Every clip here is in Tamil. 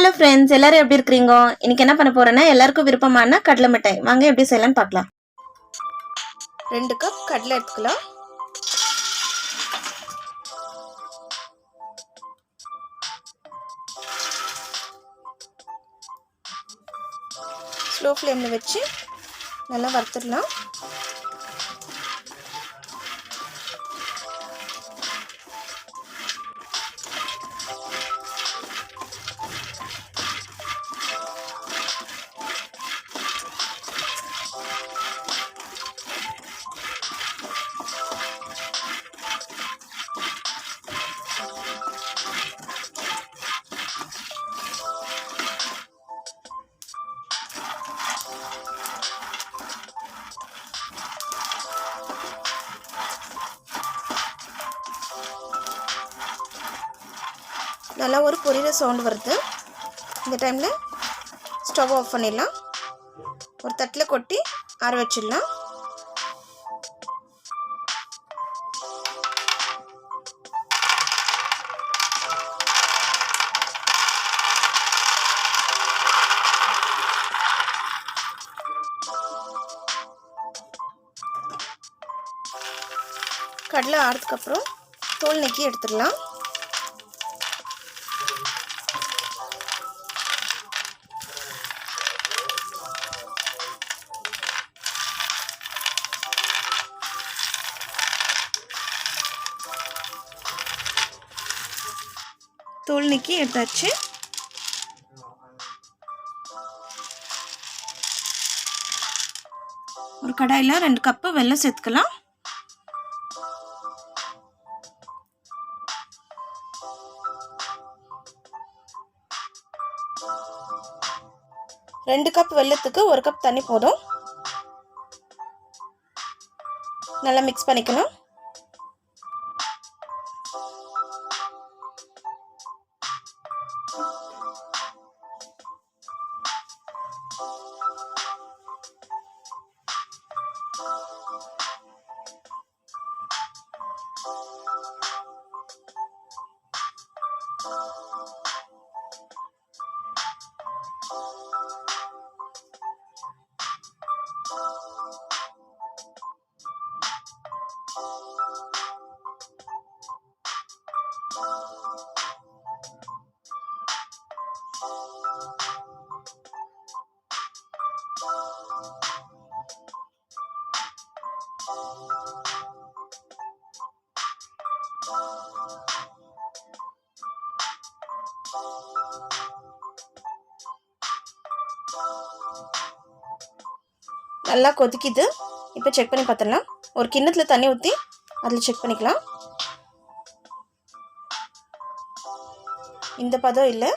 ஹலோ ஃப்ரெண்ட்ஸ், எல்லாரும் எப்படி இருக்கிறீங்க? இன்னைக்கு என்ன பண்ண போறேன்னா எல்லாருக்கும் விருப்பமான கடலை மிட்டாய். வாங்க எப்படி செய்யலாம்னு பார்க்கலாம். 2 கப் கடலை எடுத்துக்கலாம். ஸ்லோ ஃப்ளேமில் வச்சு நல்லா வறுத்துடலாம். நல்லா ஒரு பொரியிற சவுண்ட் வருது. இந்த டைமில் ஸ்டவ் ஆஃப் பண்ணிடலாம். ஒரு தட்டில் கொட்டி ஆற வச்சிடலாம். கடலை ஆறதுக்கப்புறம் தோல் நீக்கி எடுத்துடலாம். தோல் நீக்கி எடுத்தாச்சு. ஒரு கடாயில் 2 கப்பு வெல்லம் சேர்த்துக்கலாம். ரெண்டு கப் வெல்லத்துக்கு 1 கப் தண்ணி போதும். நல்லா மிக்ஸ் பண்ணிக்கணும். நல்லா கொதிக்குது. இப்போ செக் பண்ணி பார்த்துடலாம். ஒரு கிண்ணத்தில் தண்ணி ஊற்றி அதில் செக் பண்ணிக்கலாம். இந்த பதம் இல்லை.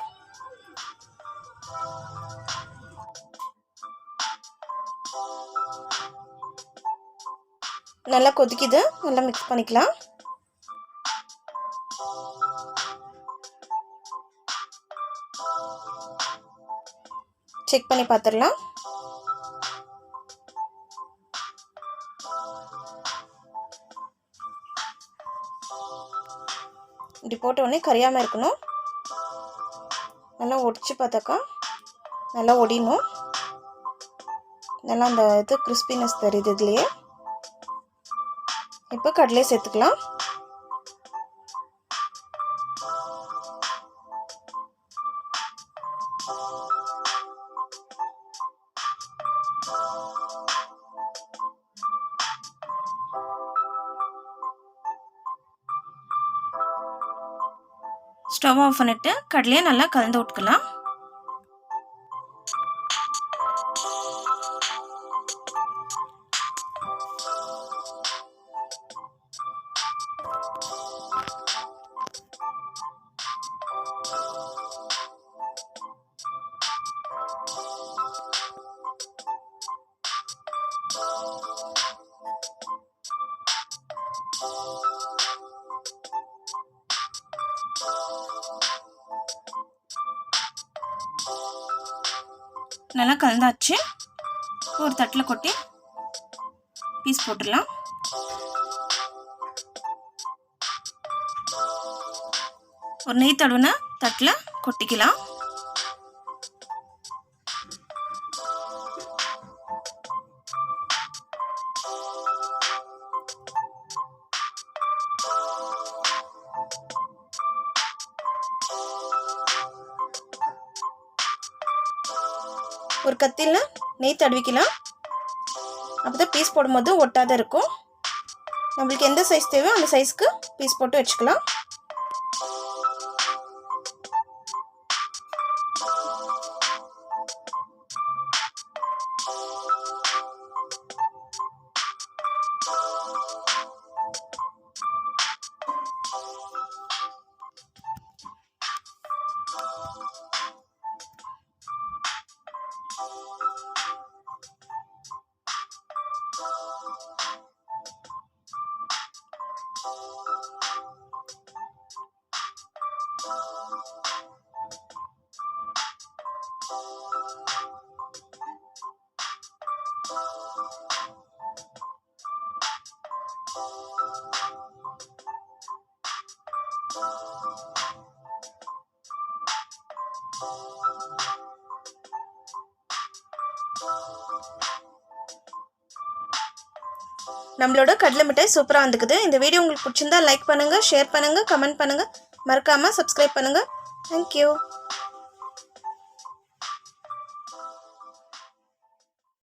நல்லா கொதிக்குது. நல்லா மிக்ஸ் பண்ணிக்கலாம். செக் பண்ணி பார்த்துடலாம். இப்படி போட்ட உடனே கரியாமல் இருக்கணும். நல்லா ஒடிச்சு பார்த்தாக்கா நல்லா ஒடியணும். நல்லா அந்த இது கிறிஸ்பினஸ் தெரியுது இதுலேயே. இப்போ கடலையை சேர்த்துக்கலாம். ஸ்டவ் ஆஃப் பண்ணிட்டு கடலையை நல்லா கலந்து விட்டுக்கலாம். நல்லா கலந்தாச்சு. ஒரு தட்டில் கொட்டி பீஸ் போட்டுடலாம். ஒரு நெய் தடவின தட்டில் கொட்டிக்கலாம். ஒரு கத்தியில் நெய் தடவிக்கலாம். அப்போ தான் பீஸ் போடும்போது ஒட்டாத இருக்கும். நம்மளுக்கு எந்த சைஸ் தேவையோ அந்த சைஸ்க்கு பீஸ் போட்டு வச்சுக்கலாம். நம்மளோட கடலை மிட்டாய் சூப்பராக வந்துக்குது. இந்த வீடியோ உங்களுக்கு பிடிச்சிருந்தா லைக் பண்ணுங்கள், ஷேர் பண்ணுங்கள், கமெண்ட் பண்ணுங்கள், மறக்காமல் சப்ஸ்கிரைப் பண்ணுங்கள். தேங்க்யூ.